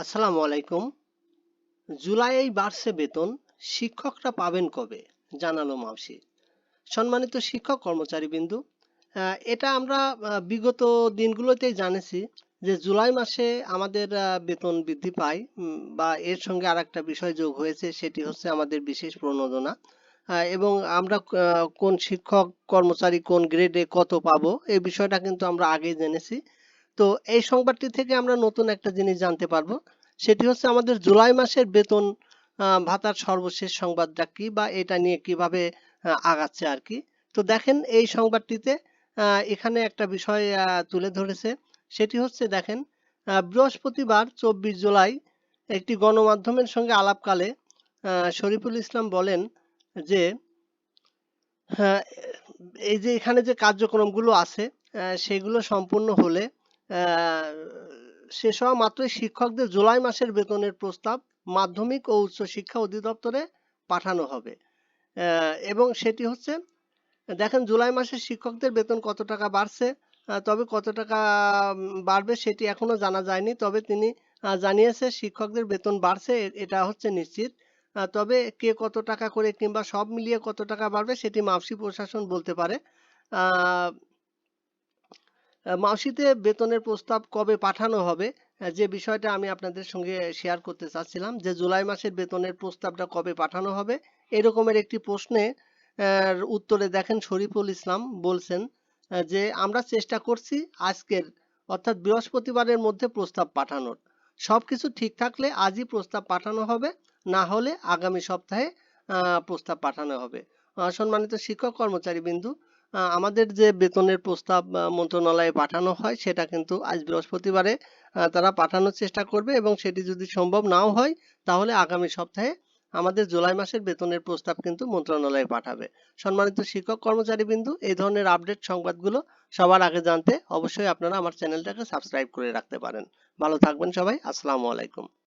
আসসালামু আলাইকুম। জুলাইয়েই বাড়ছে বেতন, শিক্ষকরা পাবেন কবে? জানালো মাউসি। সম্মানিত শিক্ষক কর্মচারীবৃন্দু, এটা আমরা বিগত দিনগুলোতেই জানেছি যে জুলাই মাসে আমাদের বেতন বৃদ্ধি পায়, বা এর সঙ্গে আরেকটা বিষয় যোগ হয়েছে, সেটি হচ্ছে আমাদের বিশেষ প্রণোদনা। এবং আমরা কোন শিক্ষক কর্মচারী কোন গ্রেডে কত পাবো এই বিষয়টা কিন্তু আমরা আগেই জেনেছি। তো এই সংবাদটি থেকে আমরা নতুন একটা জিনিস জানতে পারবো, সেটি হচ্ছে আমাদের জুলাই মাসের বেতন ভাতার সর্বশেষ সংবাদটা কি, বা এটা নিয়ে কিভাবে আগাচ্ছে আর কি। তো দেখেন এই সংবাদটিতে এখানে একটা বিষয় তুলে ধরেছে, সেটি হচ্ছে দেখেন, বৃহস্পতিবার 24 জুলাই একটি গণমাধ্যমের সঙ্গে আলাপকালে শরীফুল ইসলাম বলেন যে হ্যাঁ, এই যে এখানে যে কার্যক্রমগুলো আছে সেগুলো সম্পূর্ণ হলে আহ, শেষ হওয়া মাত্রই শিক্ষকদের জুলাই মাসের বেতনের প্রস্তাব মাধ্যমিক ও উচ্চ শিক্ষা অধিদপ্তরে পাঠানো হবে। এবং সেটি হচ্ছে, দেখেন জুলাই মাসে শিক্ষকদের বেতন কত টাকা বাড়ছে, তবে কত টাকা বাড়বে সেটি এখনো জানা যায়নি। তবে তিনি জানিয়েছে শিক্ষকদের বেতন বাড়ছে, এটা হচ্ছে নিশ্চিত। তবে কে কত টাকা করে কিংবা সব মিলিয়ে কত টাকা বাড়বে সেটি মাফসি প্রশাসন বলতে পারে। আহ, মাউসিতে বেতনের প্রস্তাব কবে পাঠানো হবে, যে বিষয়টা আমি আপনাদের সঙ্গে শেয়ার করতে চাচ্ছিলাম, যে জুলাই মাসের বেতনের প্রস্তাবটা কবে পাঠানো হবে এরকমের একটি প্রশ্নে উত্তরে দেখেন শরীফুল ইসলাম বলছেন যে আমরা চেষ্টা করছি আজকের অর্থাৎ বৃহস্পতিবারের মধ্যে প্রস্তাব পাঠানোর। সবকিছু ঠিক থাকলে আজই প্রস্তাব পাঠানো হবে, না হলে আগামী সপ্তাহে প্রস্তাব পাঠানো হবে। সম্মানিত শিক্ষক কর্মচারী বিন্দু, আমাদের যে বেতনের প্রস্তাব মন্ত্রণালয়ে পাঠানো হয় সেটা কিন্তু আজ বৃহস্পতিবারে তারা পাঠানোর চেষ্টা করবে, এবং সেটি যদি সম্ভব নাও হয় তাহলে আগামী সপ্তাহে আমাদের জুলাই মাসের বেতনের প্রস্তাব কিন্তু মন্ত্রণালয়ে পাঠাবে। সম্মানিত শিক্ষক কর্মচারী বিন্দু, এই ধরনের আপডেট সংবাদগুলো সবার আগে জানতে অবশ্যই আপনারা আমার চ্যানেলটাকে সাবস্ক্রাইব করে রাখতে পারেন। ভালো থাকবেন সবাই। আসসালামু আলাইকুম।